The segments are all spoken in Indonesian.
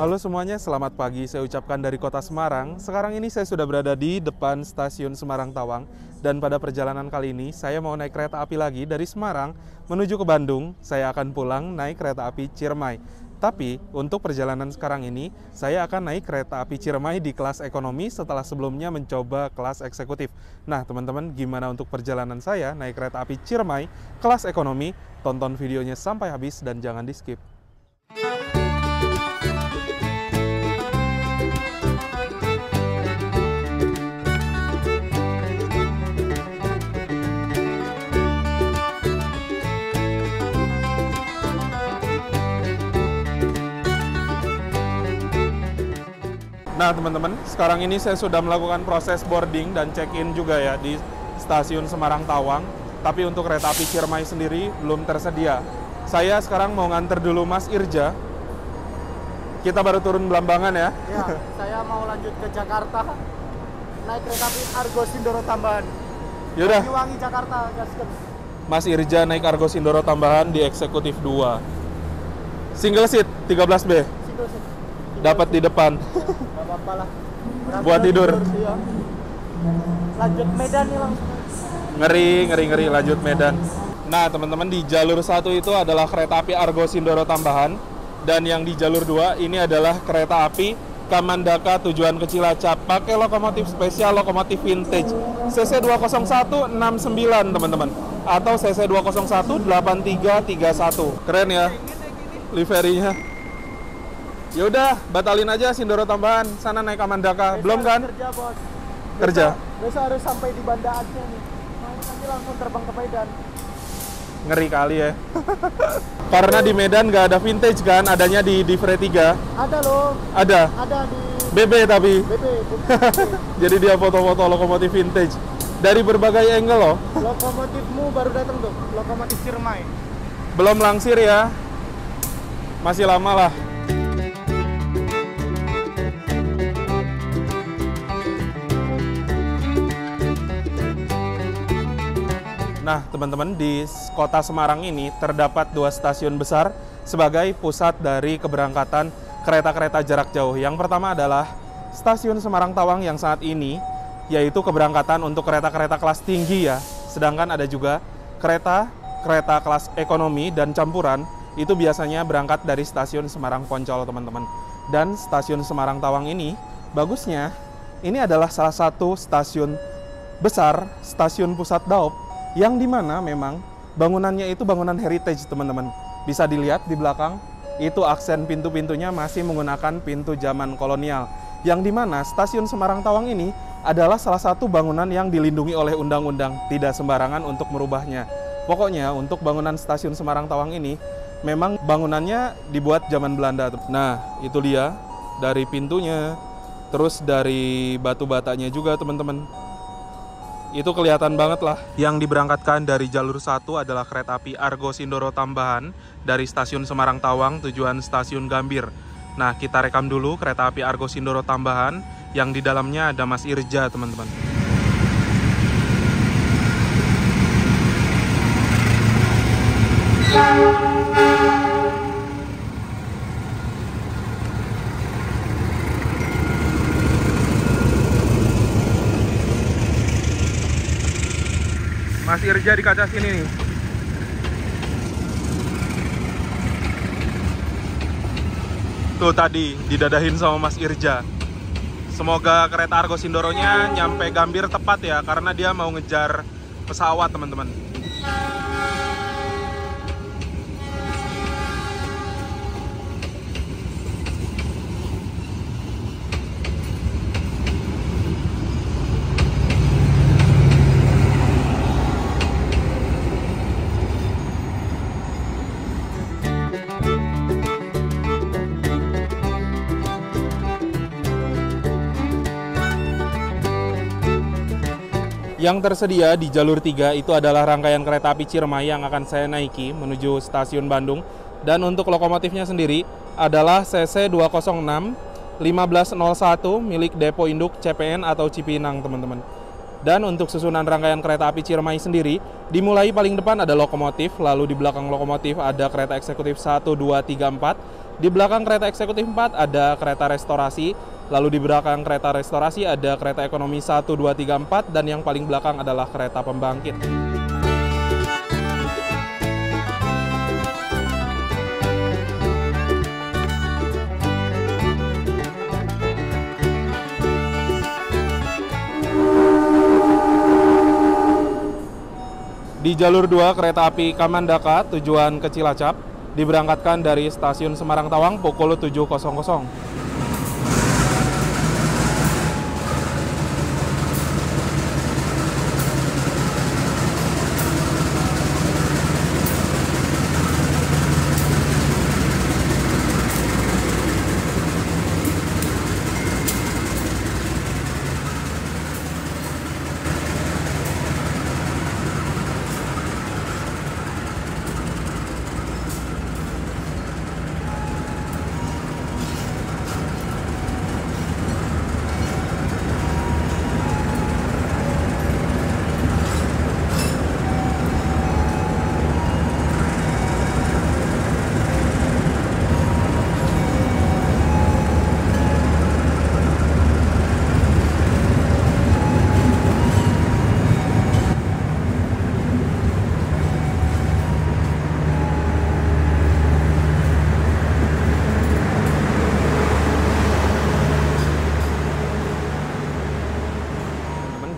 Halo semuanya, selamat pagi. Saya ucapkan dari kota Semarang. Sekarang ini saya sudah berada di depan stasiun Semarang Tawang. Dan pada perjalanan kali ini, saya mau naik kereta api lagi dari Semarang menuju ke Bandung. Saya akan pulang naik kereta api Ciremai. Tapi untuk perjalanan sekarang ini, saya akan naik kereta api Ciremai di kelas ekonomi setelah sebelumnya mencoba kelas eksekutif. Nah teman-teman, gimana untuk perjalanan saya naik kereta api Ciremai kelas ekonomi? Tonton videonya sampai habis dan jangan di skip. Nah teman-teman, sekarang ini saya sudah melakukan proses boarding dan check-in juga ya di stasiun Semarang Tawang. Tapi untuk kereta api Ciremai sendiri belum tersedia. Saya sekarang mau nganter dulu Mas Irja. Kita baru turun Belambangan ya. Ya, saya mau lanjut ke Jakarta. Naik kereta api Argo Sindoro Tambahan. Yaudah, Banyuwangi Jakarta, gasken. Mas Irja naik Argo Sindoro Tambahan di eksekutif 2. Single seat 13B. Situ sih. Dapat di depan. Gak apa-apa lah. Buat tidur. Iya. Lanjut Medan nih langsung. Ngeri lanjut Medan. Nah teman-teman, di jalur 1 itu adalah kereta api Argo Sindoro Tambahan. Dan yang di jalur 2 ini adalah kereta api Kamandaka tujuan ke Cilacap. Pakai lokomotif spesial, lokomotif vintage CC 20169 teman-teman. Atau CC 201 8331. Keren ya liverinya. Ya udah, batalin aja Sindoro Tambahan, sana naik Kamandaka. Besok Belum kan? Kerja, Bos. Kerja. Besok harus sampai di Banda Aceh nih. Nanti langsung terbang ke Medan. Ngeri kali ya. Karena di Medan nggak ada vintage kan, adanya di Divre 3. Ada loh. Ada. Ada di BB tapi. BP. Jadi dia foto-foto lokomotif vintage dari berbagai angle loh. Lokomotifmu baru datang tuh, lokomotif Ciremai. Belum langsir ya. Masih lama lah. Nah, teman-teman, di kota Semarang ini terdapat 2 stasiun besar sebagai pusat dari keberangkatan kereta-kereta jarak jauh. Yang pertama adalah stasiun Semarang Tawang yang saat ini, yaitu keberangkatan untuk kereta-kereta kelas tinggi ya. Sedangkan ada juga kereta kelas ekonomi dan campuran, itu biasanya berangkat dari stasiun Semarang Poncol, teman-teman. Dan stasiun Semarang Tawang ini, bagusnya, ini adalah salah satu stasiun besar, stasiun pusat Daop, yang dimana memang bangunannya itu bangunan heritage, teman-teman. Bisa dilihat di belakang, itu aksen pintu-pintunya masih menggunakan pintu zaman kolonial. Yang dimana stasiun Semarang Tawang ini adalah salah satu bangunan yang dilindungi oleh undang-undang, tidak sembarangan untuk merubahnya. Pokoknya untuk bangunan stasiun Semarang Tawang ini, memang bangunannya dibuat zaman Belanda. Nah, itu dia dari pintunya, terus dari batu batanya juga, teman-teman. Itu kelihatan banget lah. Yang diberangkatkan dari jalur 1 adalah kereta api Argo Sindoro Tambahan dari stasiun Semarang Tawang tujuan stasiun Gambir. Nah, kita rekam dulu kereta api Argo Sindoro Tambahan yang di dalamnya ada Mas Irja, teman-teman. Mas Irja di kaca sini nih. Tuh tadi didadahin sama Mas Irja. Semoga kereta Argo Sindoronya nyampe Gambir tepat ya, karena dia mau ngejar pesawat, teman-teman. Yang tersedia di jalur 3 itu adalah rangkaian kereta api Ciremai yang akan saya naiki menuju stasiun Bandung. Dan untuk lokomotifnya sendiri adalah CC 206 1501 milik Depo Induk CPN atau Cipinang, teman-teman. Dan untuk susunan rangkaian kereta api Ciremai sendiri, dimulai paling depan ada lokomotif, lalu di belakang lokomotif ada kereta eksekutif 1, 2, 3, 4, Di belakang kereta eksekutif 4 ada kereta restorasi, lalu di belakang kereta restorasi ada kereta ekonomi 1, 2, 3, 4, dan yang paling belakang adalah kereta pembangkit. Di jalur 2 kereta api Kamandaka tujuan ke Cilacap diberangkatkan dari stasiun Semarang Tawang pukul 7.00.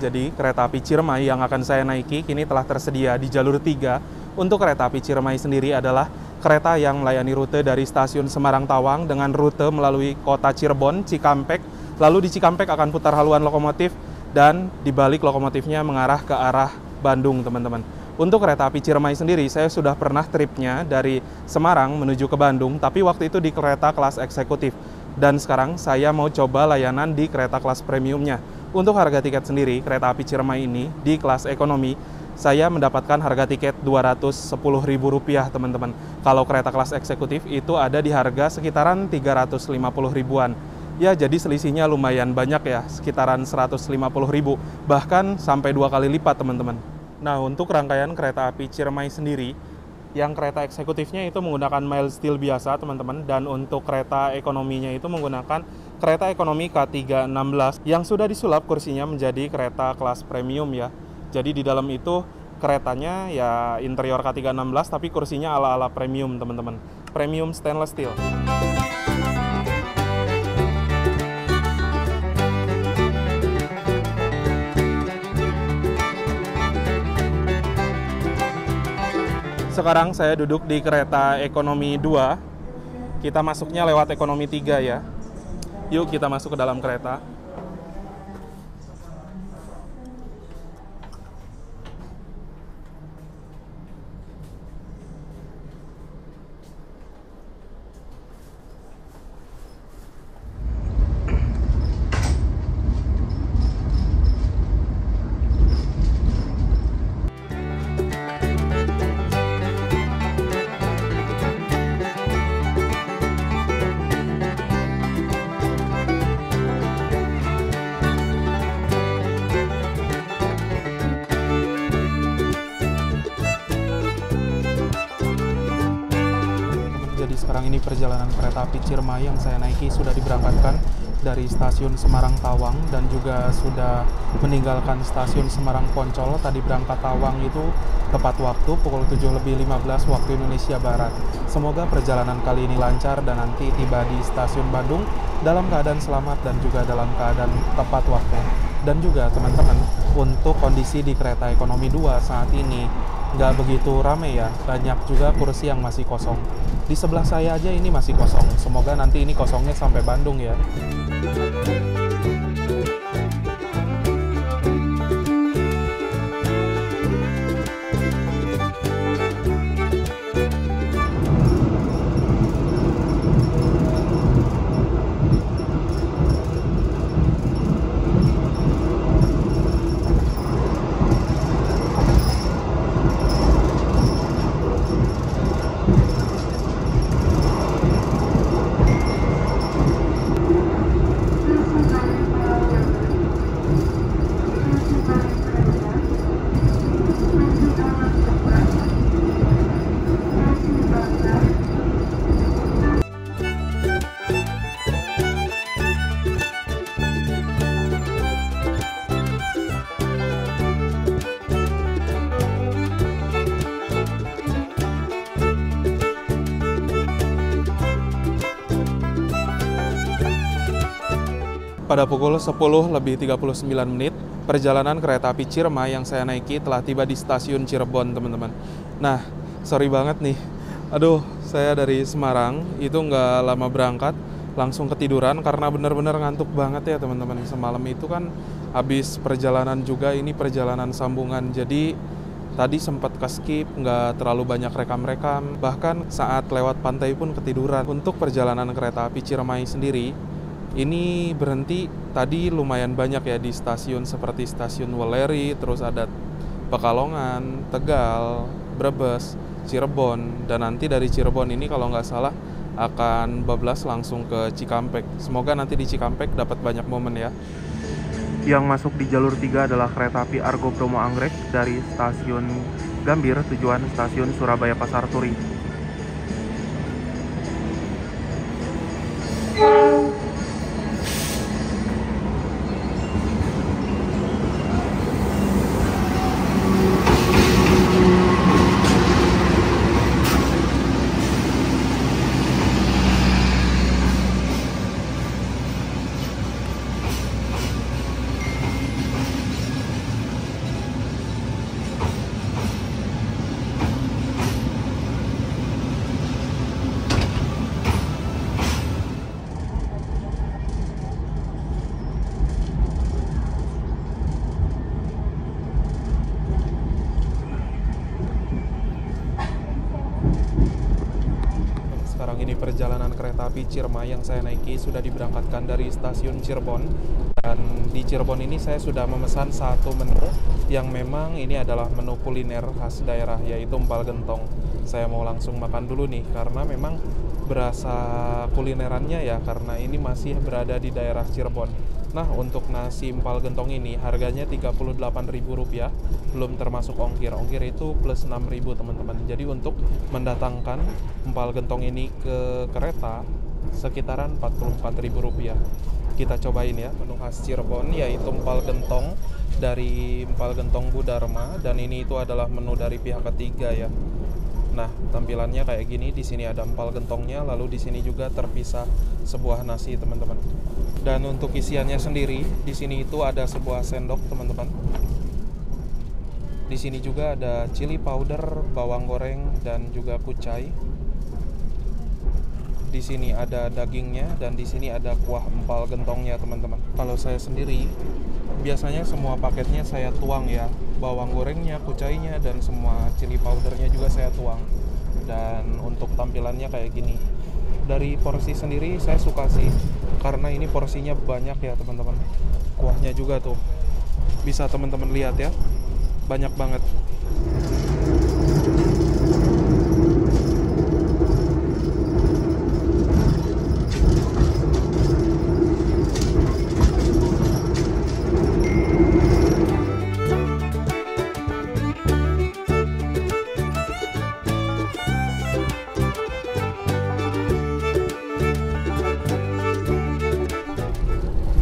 Jadi kereta api Ciremai yang akan saya naiki kini telah tersedia di jalur 3. Untuk kereta api Ciremai sendiri adalah kereta yang melayani rute dari stasiun Semarang Tawang dengan rute melalui kota Cirebon, Cikampek. Lalu di Cikampek akan putar haluan lokomotif dan di balik lokomotifnya mengarah ke arah Bandung, teman-teman. Untuk kereta api Ciremai sendiri, saya sudah pernah tripnya dari Semarang menuju ke Bandung, tapi waktu itu di kereta kelas eksekutif. Dan sekarang saya mau coba layanan di kereta kelas premiumnya. Untuk harga tiket sendiri, kereta api Ciremai ini di kelas ekonomi, saya mendapatkan harga tiket Rp210.000, teman-teman. Kalau kereta kelas eksekutif itu ada di harga sekitaran Rp350.000-an. Ya, jadi selisihnya lumayan banyak ya, sekitaran Rp150.000, bahkan sampai 2 kali lipat, teman-teman. Nah, untuk rangkaian kereta api Ciremai sendiri, yang kereta eksekutifnya itu menggunakan mild steel biasa, teman-teman, dan untuk kereta ekonominya itu menggunakan kereta ekonomi K316 yang sudah disulap kursinya menjadi kereta kelas premium ya. Jadi di dalam itu keretanya ya interior K316 tapi kursinya ala-ala premium, teman-teman. Premium stainless steel. Sekarang saya duduk di kereta ekonomi 2. Kita masuknya lewat ekonomi 3 ya. Yuk kita masuk ke dalam kereta. Jadi sekarang ini perjalanan kereta api Ciremai yang saya naiki sudah diberangkatkan dari stasiun Semarang Tawang dan juga sudah meninggalkan stasiun Semarang Poncol. Tadi berangkat Tawang itu tepat waktu pukul 7.15 waktu Indonesia Barat. Semoga perjalanan kali ini lancar dan nanti tiba di stasiun Bandung dalam keadaan selamat dan juga dalam keadaan tepat waktu. Dan juga teman-teman, untuk kondisi di kereta ekonomi 2 saat ini nggak begitu rame ya, banyak juga kursi yang masih kosong. Di sebelah saya aja ini masih kosong, semoga nanti ini kosongnya sampai Bandung ya. Pada pukul 10:39, perjalanan kereta api Ciremai yang saya naiki telah tiba di stasiun Cirebon, teman-teman. Nah, sorry banget nih. Aduh, saya dari Semarang, itu nggak lama berangkat, langsung ketiduran karena benar-benar ngantuk banget ya, teman-teman. Semalam itu kan habis perjalanan juga, ini perjalanan sambungan. Jadi, tadi sempat ke-skip, nggak terlalu banyak rekam-rekam. Bahkan saat lewat pantai pun ketiduran. Untuk perjalanan kereta api Ciremai sendiri, ini berhenti tadi lumayan banyak ya di stasiun seperti stasiun Weleri, terus ada Pekalongan, Tegal, Brebes, Cirebon, dan nanti dari Cirebon ini kalau nggak salah akan bablas langsung ke Cikampek. Semoga nanti di Cikampek dapat banyak momen ya. Yang masuk di jalur 3 adalah kereta api Argo Bromo Anggrek dari stasiun Gambir tujuan stasiun Surabaya Pasar Turi. Sekarang ini perjalanan kereta api Ciremai yang saya naiki sudah diberangkatkan dari stasiun Cirebon. Dan di Cirebon ini saya sudah memesan satu menu yang memang ini adalah menu kuliner khas daerah, yaitu empal gentong. Saya mau langsung makan dulu nih karena memang berasa kulinerannya ya, karena ini masih berada di daerah Cirebon. Nah, untuk nasi empal gentong ini harganya Rp38.000, belum termasuk ongkir. Ongkir itu plus 6.000, teman-teman. Jadi untuk mendatangkan empal gentong ini ke kereta sekitaran Rp44.000. Kita cobain ya menu khas Cirebon, yaitu empal gentong dari Empal Gentong Bu Dharma, dan ini itu adalah menu dari pihak ketiga ya. Nah, tampilannya kayak gini. Di sini ada empal gentongnya, lalu di sini juga terpisah sebuah nasi, teman-teman. Dan untuk isiannya sendiri, di sini itu ada sebuah sendok, teman-teman. Di sini juga ada chili powder, bawang goreng, dan juga kucai. Di sini ada dagingnya, dan di sini ada kuah empal gentongnya, teman-teman. Kalau saya sendiri, biasanya semua paketnya saya tuang ya. Bawang gorengnya, kucainya, dan semua chili powdernya juga saya tuang. Dan untuk tampilannya kayak gini. Dari porsi sendiri saya suka sih, karena ini porsinya banyak ya, teman-teman. Kuahnya juga tuh, bisa teman-teman lihat ya, banyak banget.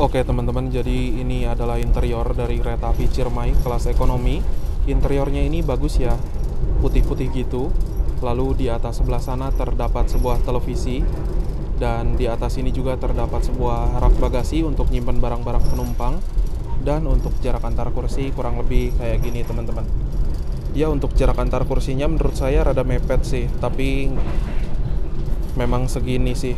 Oke teman-teman, jadi ini adalah interior dari kereta api Ciremai kelas ekonomi. Interiornya ini bagus ya, putih-putih gitu. Lalu di atas sebelah sana terdapat sebuah televisi, dan di atas ini juga terdapat sebuah rak bagasi untuk nyimpan barang-barang penumpang. Dan untuk jarak antar kursi kurang lebih kayak gini, teman-teman. Ya, untuk jarak antar kursinya menurut saya rada mepet sih, tapi memang segini sih.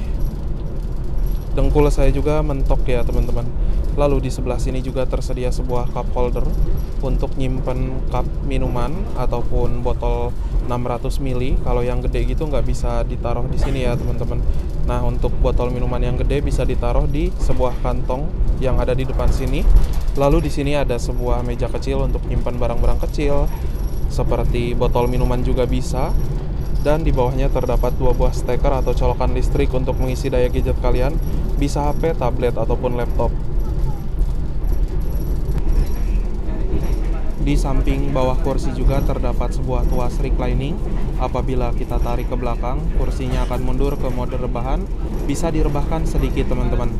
Dengkul saya juga mentok ya, teman-teman. Lalu di sebelah sini juga tersedia sebuah cup holder untuk nyimpen cup minuman ataupun botol 600 ml. Kalau yang gede gitu nggak bisa ditaruh di sini ya, teman-teman. Nah, untuk botol minuman yang gede bisa ditaruh di sebuah kantong yang ada di depan sini. Lalu di sini ada sebuah meja kecil untuk nyimpan barang-barang kecil seperti botol minuman juga bisa. Dan di bawahnya terdapat 2 buah steker atau colokan listrik untuk mengisi daya gadget kalian, bisa HP, tablet, ataupun laptop. Di samping bawah kursi juga terdapat sebuah tuas reclining. Apabila kita tarik ke belakang, kursinya akan mundur ke mode rebahan, bisa direbahkan sedikit, teman-teman.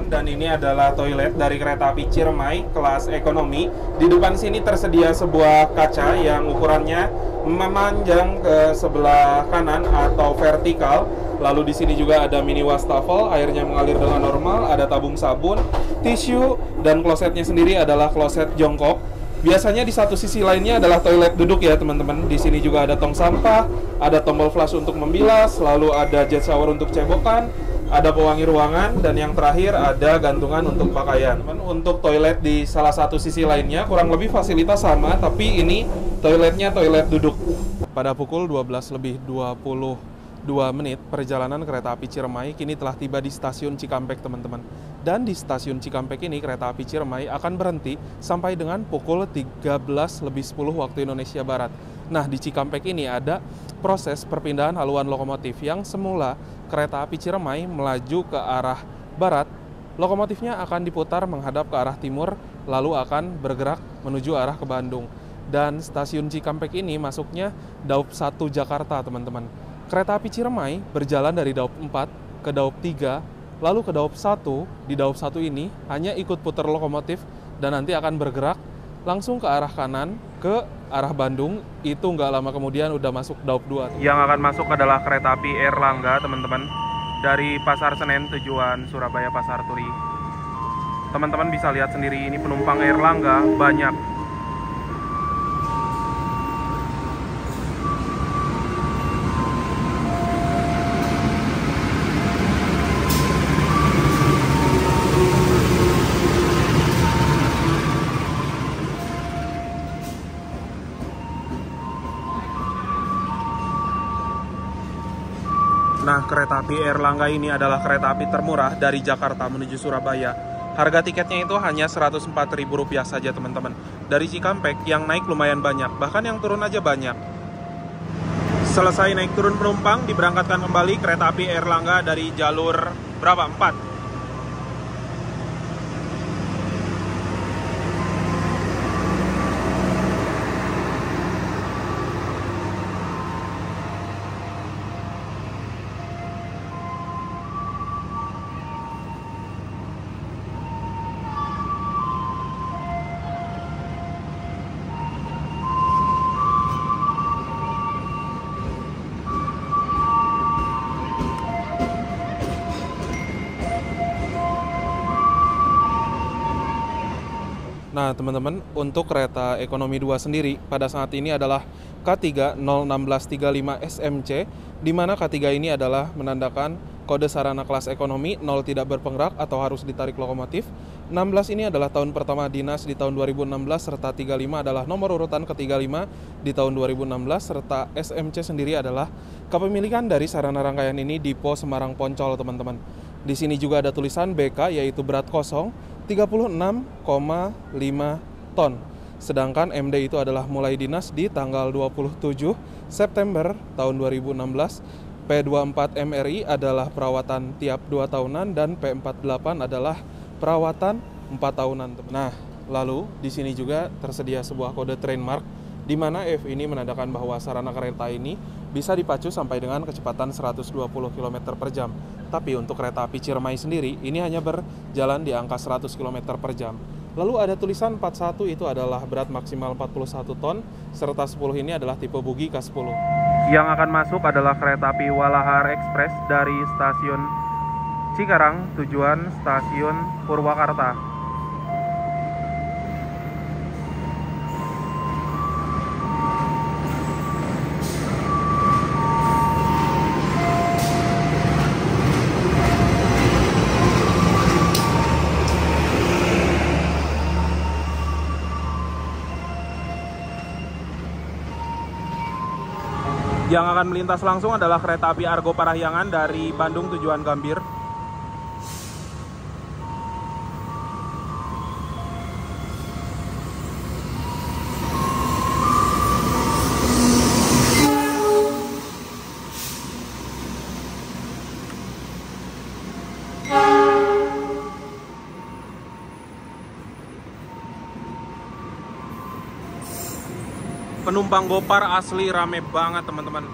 Dan ini adalah toilet dari kereta api Ciremai kelas ekonomi. Di depan sini tersedia sebuah kaca yang ukurannya memanjang ke sebelah kanan atau vertikal. Lalu di sini juga ada mini wastafel, airnya mengalir dengan normal, ada tabung sabun, tisu, dan klosetnya sendiri adalah kloset jongkok. Biasanya di satu sisi lainnya adalah toilet duduk ya teman-teman. Di sini juga ada tong sampah, ada tombol flush untuk membilas, lalu ada jet shower untuk cebokan, ada pewangi ruangan, dan yang terakhir ada gantungan untuk pakaian. Untuk toilet di salah satu sisi lainnya kurang lebih fasilitas sama, tapi ini toiletnya toilet duduk. Pada pukul 12:22 perjalanan kereta api Ciremai kini telah tiba di stasiun Cikampek teman-teman. Dan di stasiun Cikampek ini kereta api Ciremai akan berhenti sampai dengan pukul 13:10 waktu Indonesia Barat. Nah, di Cikampek ini ada proses perpindahan haluan lokomotif yang semula kereta api Ciremai melaju ke arah barat, lokomotifnya akan diputar menghadap ke arah timur, lalu akan bergerak menuju arah ke Bandung. Dan stasiun Cikampek ini masuknya Daup 1 Jakarta, teman-teman. Kereta api Ciremai berjalan dari Daup 4 ke Daup 3, lalu ke Daup 1. Di Daup 1 ini hanya ikut putar lokomotif dan nanti akan bergerak langsung ke arah kanan ke arah Bandung. Itu nggak lama kemudian udah masuk Daup 2. Yang akan masuk adalah kereta api Airlangga, teman-teman, dari Pasar Senen tujuan Surabaya Pasar Turi. Teman-teman bisa lihat sendiri, ini penumpang Airlangga banyak. Nah, kereta api Airlangga ini adalah kereta api termurah dari Jakarta menuju Surabaya. Harga tiketnya itu hanya Rp104.000 saja, teman-teman. Dari Cikampek yang naik lumayan banyak, bahkan yang turun aja banyak. Selesai naik turun penumpang, diberangkatkan kembali kereta api Airlangga dari jalur berapa? 4. Nah, teman-teman, untuk kereta ekonomi 2 sendiri pada saat ini adalah K3 01635 SMC, di mana K3 ini adalah menandakan kode sarana kelas ekonomi, 0 tidak berpenggerak atau harus ditarik lokomotif. 16 ini adalah tahun pertama dinas di tahun 2016, serta 35 adalah nomor urutan ke-35 di tahun 2016, serta SMC sendiri adalah kepemilikan dari sarana rangkaian ini Dipo Semarang Poncol, teman-teman. Di sini juga ada tulisan BK, yaitu berat kosong 36,5 ton. Sedangkan MD itu adalah mulai dinas di tanggal 27 September tahun 2016. P24 MRI adalah perawatan tiap 2 tahunan dan P48 adalah perawatan 4 tahunan. Nah, lalu di sini juga tersedia sebuah kode trainmark di mana F ini menandakan bahwa sarana kereta ini bisa dipacu sampai dengan kecepatan 120 km per jam. Tapi untuk kereta api Ciremai sendiri, ini hanya berjalan di angka 100 km per jam. Lalu ada tulisan 41, itu adalah berat maksimal 41 ton, serta 10 ini adalah tipe bogi K10. Yang akan masuk adalah kereta api Walahar Express dari stasiun Cikarang tujuan stasiun Purwakarta. Yang akan melintas langsung adalah kereta api Argo Parahyangan dari Bandung tujuan Gambir. Penumpang Gopar asli rame banget, teman-teman.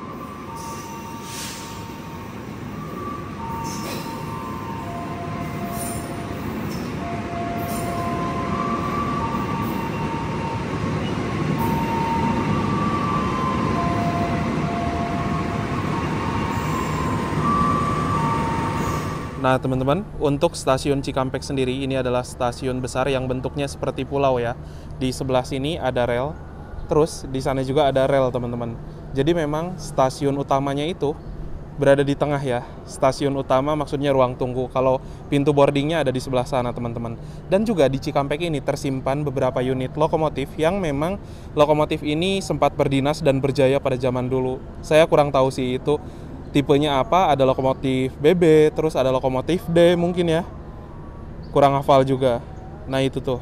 Nah teman-teman, untuk stasiun Cikampek sendiri ini adalah stasiun besar yang bentuknya seperti pulau ya. Di sebelah sini ada rel, terus di sana juga ada rel teman-teman. Jadi memang stasiun utamanya itu berada di tengah ya. Stasiun utama maksudnya ruang tunggu. Kalau pintu boardingnya ada di sebelah sana teman-teman. Dan juga di Cikampek ini tersimpan beberapa unit lokomotif yang memang lokomotif ini sempat berdinas dan berjaya pada zaman dulu. Saya kurang tahu sih itu tipenya apa, ada lokomotif BB, terus ada lokomotif D mungkin ya. Kurang hafal juga. Nah itu tuh.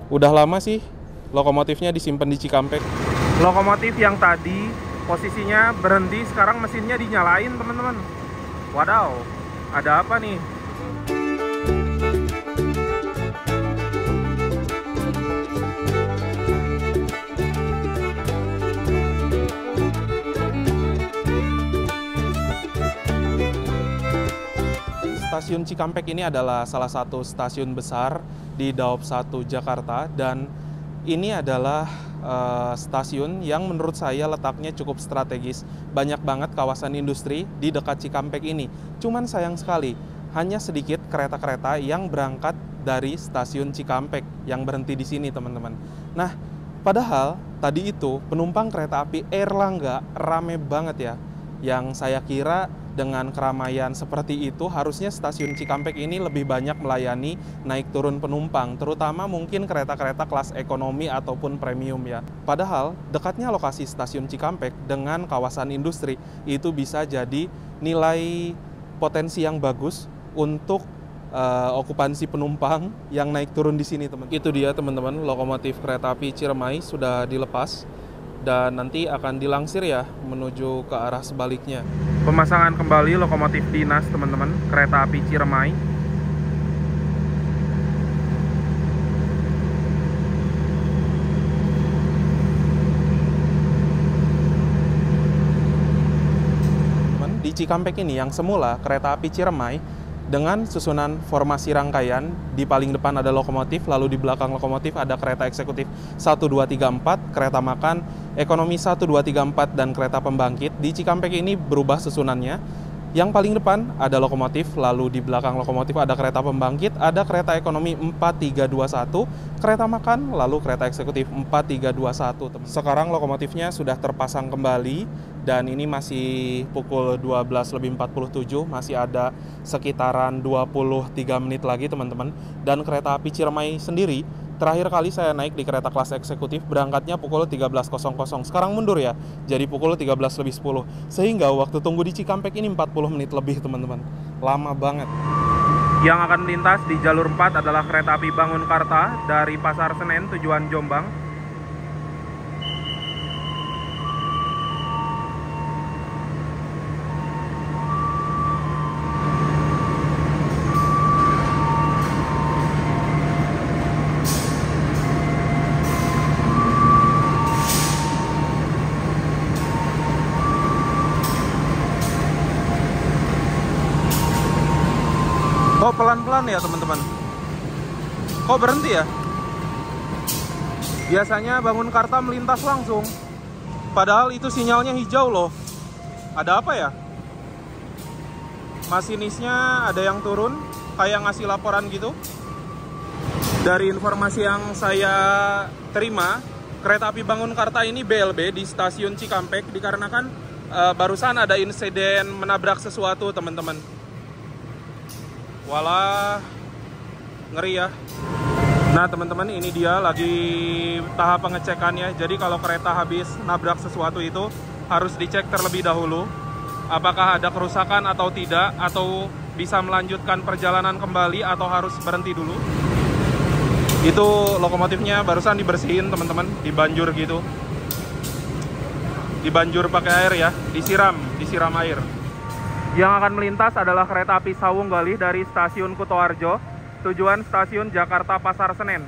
Udah lama sih lokomotifnya disimpan di Cikampek. Lokomotif yang tadi posisinya berhenti, sekarang mesinnya dinyalain teman-teman. Wadaw, ada apa nih? Stasiun Cikampek ini adalah salah satu stasiun besar di Daob 1 Jakarta, dan ini adalah stasiun yang menurut saya letaknya cukup strategis. Banyak banget kawasan industri di dekat Cikampek ini. Cuman sayang sekali, hanya sedikit kereta-kereta yang berangkat dari stasiun Cikampek yang berhenti di sini teman-teman. Nah, padahal tadi itu penumpang kereta api Airlangga rame banget ya. Yang saya kira dengan keramaian seperti itu harusnya stasiun Cikampek ini lebih banyak melayani naik turun penumpang, terutama mungkin kereta-kereta kelas ekonomi ataupun premium ya. Padahal dekatnya lokasi stasiun Cikampek dengan kawasan industri itu bisa jadi nilai potensi yang bagus untuk okupansi penumpang yang naik turun di sini teman. Itu dia teman-teman, lokomotif kereta api Ciremai sudah dilepas dan nanti akan dilangsir ya menuju ke arah sebaliknya. Pemasangan kembali lokomotif dinas teman-teman, kereta api Ciremai. Di Cikampek ini yang semula kereta api Ciremai dengan susunan formasi rangkaian, di paling depan ada lokomotif, lalu di belakang lokomotif ada kereta eksekutif 1, 2, 3, 4, kereta makan, ekonomi 1, 2, 3, 4, dan kereta pembangkit. Di Cikampek ini berubah susunannya. Yang paling depan ada lokomotif, lalu di belakang lokomotif ada kereta pembangkit, ada kereta ekonomi 4, 3, 2, 1, kereta makan, lalu kereta eksekutif 4, 3, 2, 1. Sekarang lokomotifnya sudah terpasang kembali, dan ini masih pukul 12.47, masih ada sekitaran 23 menit lagi teman-teman. Dan kereta api Ciremai sendiri, terakhir kali saya naik di kereta kelas eksekutif berangkatnya pukul 13.00. Sekarang mundur ya, jadi pukul 13.10. Sehingga waktu tunggu di Cikampek ini 40 menit lebih teman-teman. Lama banget. Yang akan melintas di jalur 4 adalah kereta api Bangunkarta dari Pasar Senen tujuan Jombang. Oh, pelan-pelan ya teman-teman. Kok berhenti ya? Biasanya Bangunkarta melintas langsung. Padahal itu sinyalnya hijau loh. Ada apa ya? Masinisnya ada yang turun, kayak ngasih laporan gitu. Dari informasi yang saya terima, kereta api Bangunkarta ini BLB di stasiun Cikampek dikarenakan barusan ada insiden menabrak sesuatu teman-teman. Walah, ngeri ya. Nah teman-teman, ini dia lagi tahap pengecekannya. Jadi kalau kereta habis nabrak sesuatu itu harus dicek terlebih dahulu apakah ada kerusakan atau tidak, atau bisa melanjutkan perjalanan kembali atau harus berhenti dulu. Itu lokomotifnya barusan dibersihin teman-teman, dibanjur gitu. Dibanjur pakai air ya, disiram air. Yang akan melintas adalah kereta api Sawung Galih dari stasiun Kutoarjo, tujuan stasiun Jakarta Pasar Senen.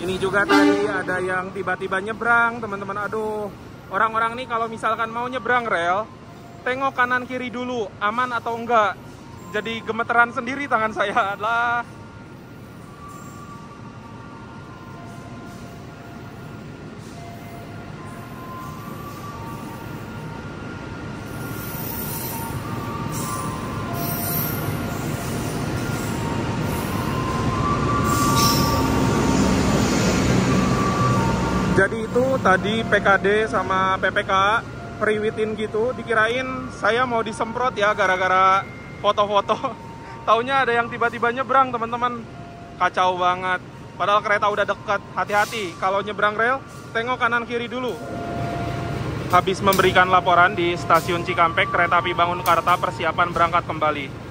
Ini juga tadi ada yang tiba-tiba nyebrang, teman-teman. Aduh. Orang-orang nih kalau misalkan mau nyebrang rel, tengok kanan kiri dulu, aman atau enggak. Jadi gemeteran sendiri tangan saya adalah. Jadi itu tadi PKD sama PPK periwitin gitu, dikirain saya mau disemprot ya gara-gara foto-foto. Taunya ada yang tiba-tiba nyebrang, teman-teman. Kacau banget. Padahal kereta udah dekat. Hati-hati kalau nyebrang rel, tengok kanan kiri dulu. Habis memberikan laporan di stasiun Cikampek, kereta api Bangunkarta persiapan berangkat kembali.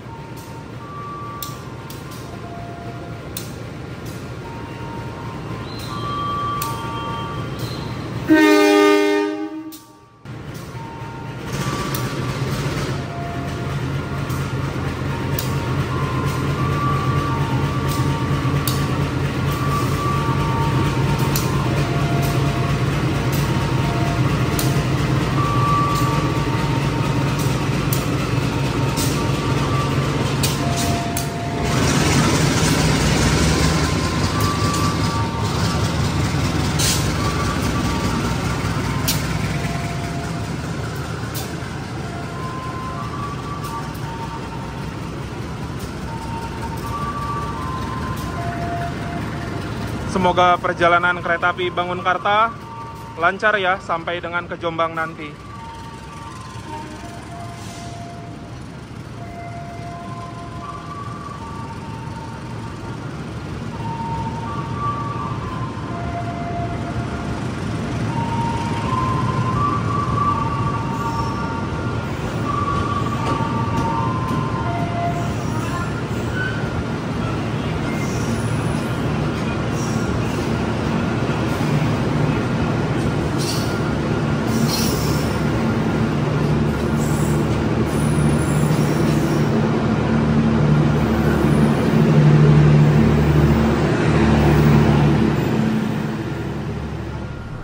Semoga perjalanan kereta api Bangunkarta lancar ya sampai dengan ke Jombang nanti.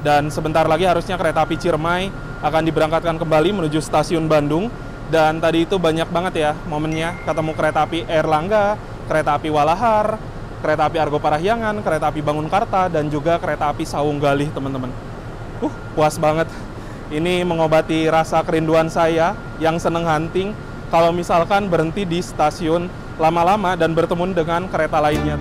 Dan sebentar lagi harusnya kereta api Ciremai akan diberangkatkan kembali menuju stasiun Bandung. Dan tadi itu banyak banget ya momennya, ketemu kereta api Airlangga, kereta api Walahar, kereta api Argo Parahyangan, kereta api Bangunkarta, dan juga kereta api Sawung Galih, teman-teman. Puas banget. Ini mengobati rasa kerinduan saya yang seneng hunting kalau misalkan berhenti di stasiun lama-lama dan bertemu dengan kereta lainnya.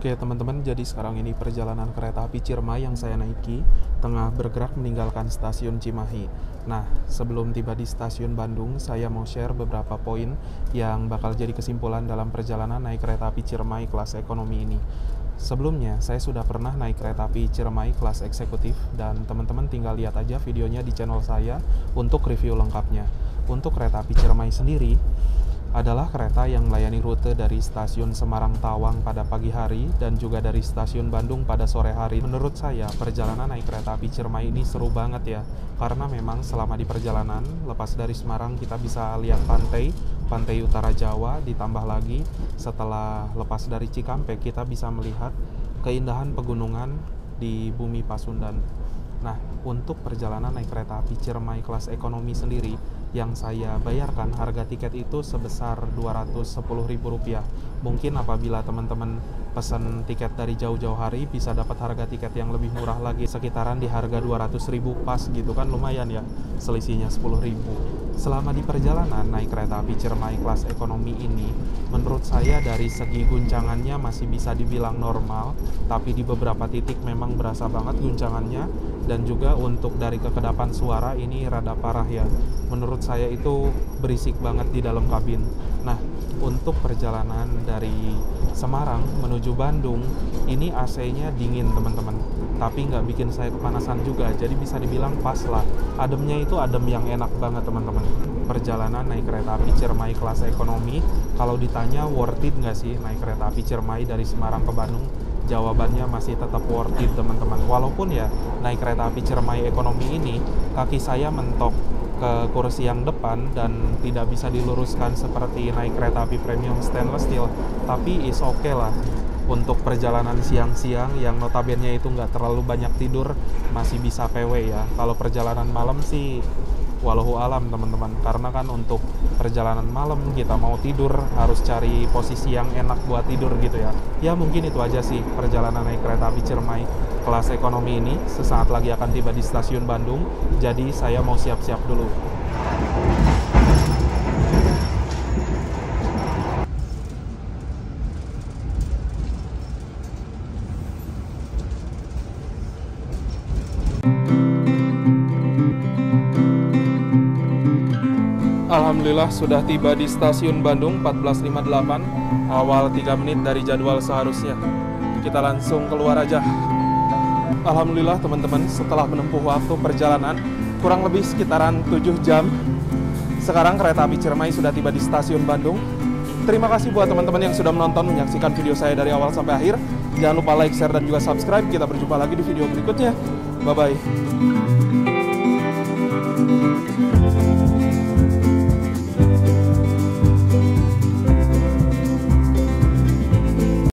Oke teman-teman, jadi sekarang ini perjalanan kereta api Ciremai yang saya naiki tengah bergerak meninggalkan stasiun Cimahi. Nah, sebelum tiba di stasiun Bandung, saya mau share beberapa poin yang bakal jadi kesimpulan dalam perjalanan naik kereta api Ciremai kelas ekonomi ini. Sebelumnya, saya sudah pernah naik kereta api Ciremai kelas eksekutif dan teman-teman tinggal lihat aja videonya di channel saya untuk review lengkapnya. Untuk kereta api Ciremai sendiri, adalah kereta yang melayani rute dari stasiun Semarang Tawang pada pagi hari dan juga dari stasiun Bandung pada sore hari. Menurut saya, perjalanan naik kereta api Ciremai ini seru banget ya, karena memang selama di perjalanan, lepas dari Semarang kita bisa lihat pantai utara Jawa, ditambah lagi setelah lepas dari Cikampek kita bisa melihat keindahan pegunungan di bumi Pasundan. Nah, untuk perjalanan naik kereta api Ciremai kelas ekonomi sendiri, yang saya bayarkan harga tiket itu sebesar Rp210.000. Mungkin apabila teman-teman pesan tiket dari jauh-jauh hari bisa dapat harga tiket yang lebih murah lagi, sekitaran di harga Rp200.000 pas gitu kan, lumayan ya, selisihnya Rp10.000. Selama di perjalanan naik kereta api Ciremai kelas ekonomi ini, menurut saya dari segi guncangannya masih bisa dibilang normal, tapi di beberapa titik memang berasa banget guncangannya, dan juga untuk dari kekedapan suara ini rada parah ya. Menurut saya itu berisik banget di dalam kabin. Nah, untuk perjalanan dari Semarang menuju Bandung, ini AC-nya dingin teman-teman, tapi nggak bikin saya kepanasan juga, jadi bisa dibilang pas lah. Ademnya itu adem yang enak banget teman-teman. Perjalanan naik kereta api Ciremai kelas ekonomi, kalau ditanya worth it nggak sih naik kereta api Ciremai dari Semarang ke Bandung? Jawabannya masih tetap worth it teman-teman. Walaupun ya naik kereta api Ciremai ekonomi ini kaki saya mentok ke kursi yang depan dan tidak bisa diluruskan seperti naik kereta api premium stainless steel, tapi is okay lah. Untuk perjalanan siang-siang yang notabene itu nggak terlalu banyak tidur, masih bisa PW ya. Kalau perjalanan malam sih walau alam teman-teman, karena kan untuk perjalanan malam kita mau tidur harus cari posisi yang enak buat tidur gitu ya. Ya mungkin itu aja sih perjalanan naik kereta api Ciremai kelas ekonomi ini. Sesaat lagi akan tiba di stasiun Bandung, jadi saya mau siap-siap dulu. Alhamdulillah sudah tiba di stasiun Bandung 14.58, awal 3 menit dari jadwal seharusnya. Kita langsung keluar aja. Alhamdulillah teman-teman, setelah menempuh waktu perjalanan kurang lebih sekitaran 7 jam, sekarang kereta api Ciremai sudah tiba di stasiun Bandung. Terima kasih buat teman-teman yang sudah menonton, menyaksikan video saya dari awal sampai akhir. Jangan lupa like, share, dan juga subscribe. Kita berjumpa lagi di video berikutnya. Bye-bye.